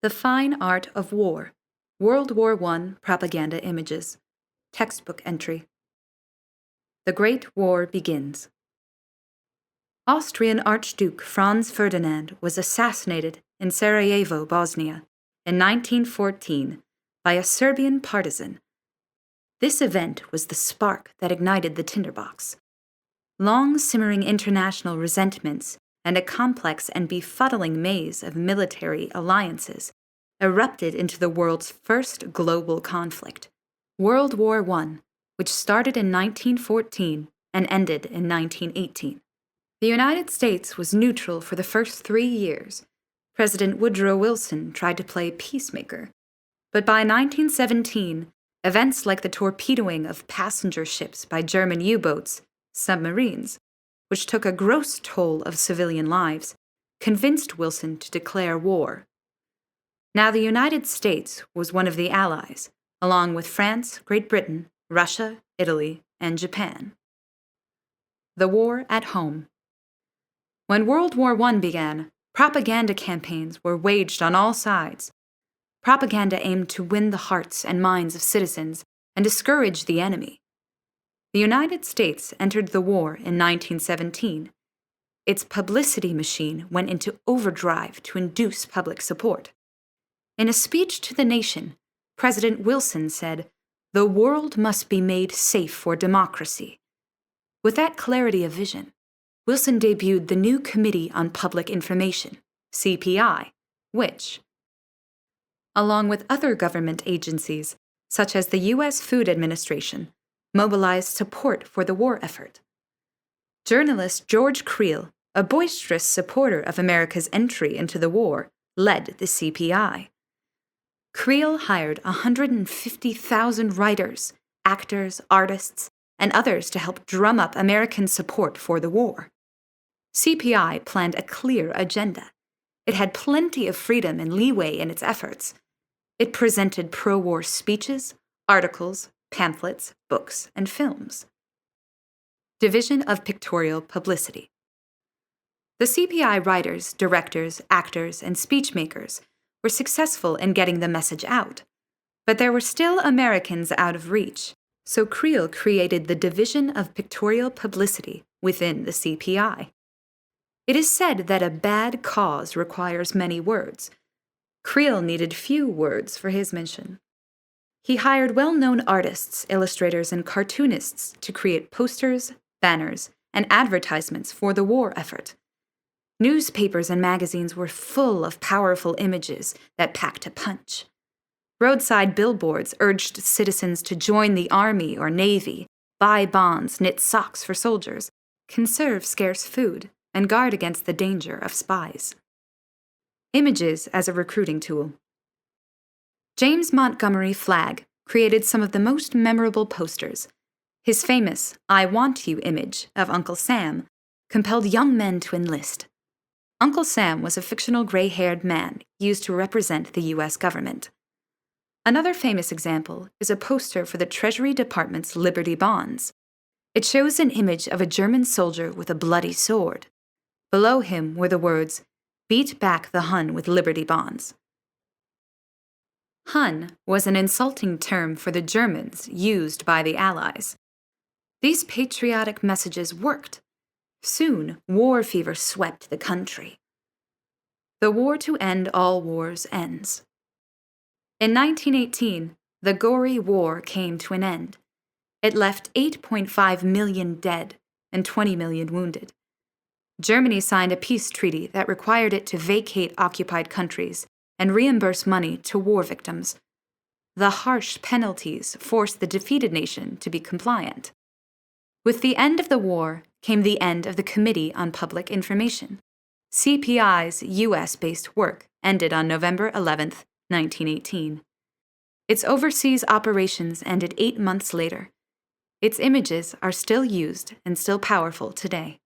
The Fine Art of War, World War I Propaganda Images, Textbook Entry. The Great War Begins. Austrian Archduke Franz Ferdinand was assassinated in Sarajevo, Bosnia, in 1914 by a Serbian partisan. This event was the spark that ignited the tinderbox. Long-simmering international resentments and a complex and befuddling maze of military alliances erupted into the world's first global conflict, World War I, which started in 1914 and ended in 1918. The United States was neutral for the first 3 years. President Woodrow Wilson tried to play peacemaker. But by 1917, events like the torpedoing of passenger ships by German U-boats, submarines, which took a gross toll of civilian lives, convinced Wilson to declare war. Now the United States was one of the Allies, along with France, Great Britain, Russia, Italy, and Japan. The war at home. When World War I began, propaganda campaigns were waged on all sides. Propaganda aimed to win the hearts and minds of citizens and discourage the enemy. The United States entered the war in 1917. Its publicity machine went into overdrive to induce public support. In a speech to the nation, President Wilson said, "The world must be made safe for democracy." With that clarity of vision, Wilson debuted the new Committee on Public Information, CPI, which, along with other government agencies, such as the U.S. Food Administration, mobilized support for the war effort. Journalist George Creel, a boisterous supporter of America's entry into the war, led the CPI. Creel hired 150,000 writers, actors, artists, and others to help drum up American support for the war. CPI planned a clear agenda. It had plenty of freedom and leeway in its efforts. It presented pro-war speeches, articles, pamphlets, books, and films. Division of Pictorial Publicity. The CPI writers, directors, actors, and speechmakers were successful in getting the message out, but there were still Americans out of reach, so Creel created the Division of Pictorial Publicity within the CPI. It is said that a bad cause requires many words. Creel needed few words for his mission. He hired well-known artists, illustrators, and cartoonists to create posters, banners, and advertisements for the war effort. Newspapers and magazines were full of powerful images that packed a punch. Roadside billboards urged citizens to join the army or navy, buy bonds, knit socks for soldiers, conserve scarce food, and guard against the danger of spies. Images as a recruiting tool. James Montgomery Flagg created some of the most memorable posters. His famous "I Want You" image of Uncle Sam compelled young men to enlist. Uncle Sam was a fictional gray-haired man used to represent the U.S. government. Another famous example is a poster for the Treasury Department's Liberty Bonds. It shows an image of a German soldier with a bloody sword. Below him were the words, "Beat back the Hun with Liberty Bonds." Hun was an insulting term for the Germans used by the Allies. These patriotic messages worked. Soon, war fever swept the country. The war to end all wars ends. In 1918, the gory war came to an end. It left 8.5 million dead and 20 million wounded. Germany signed a peace treaty that required it to vacate occupied countries and reimburse money to war victims. The harsh penalties forced the defeated nation to be compliant. With the end of the war came the end of the Committee on Public Information. CPI's U.S.-based work ended on November 11, 1918. Its overseas operations ended 8 months later. Its images are still used and still powerful today.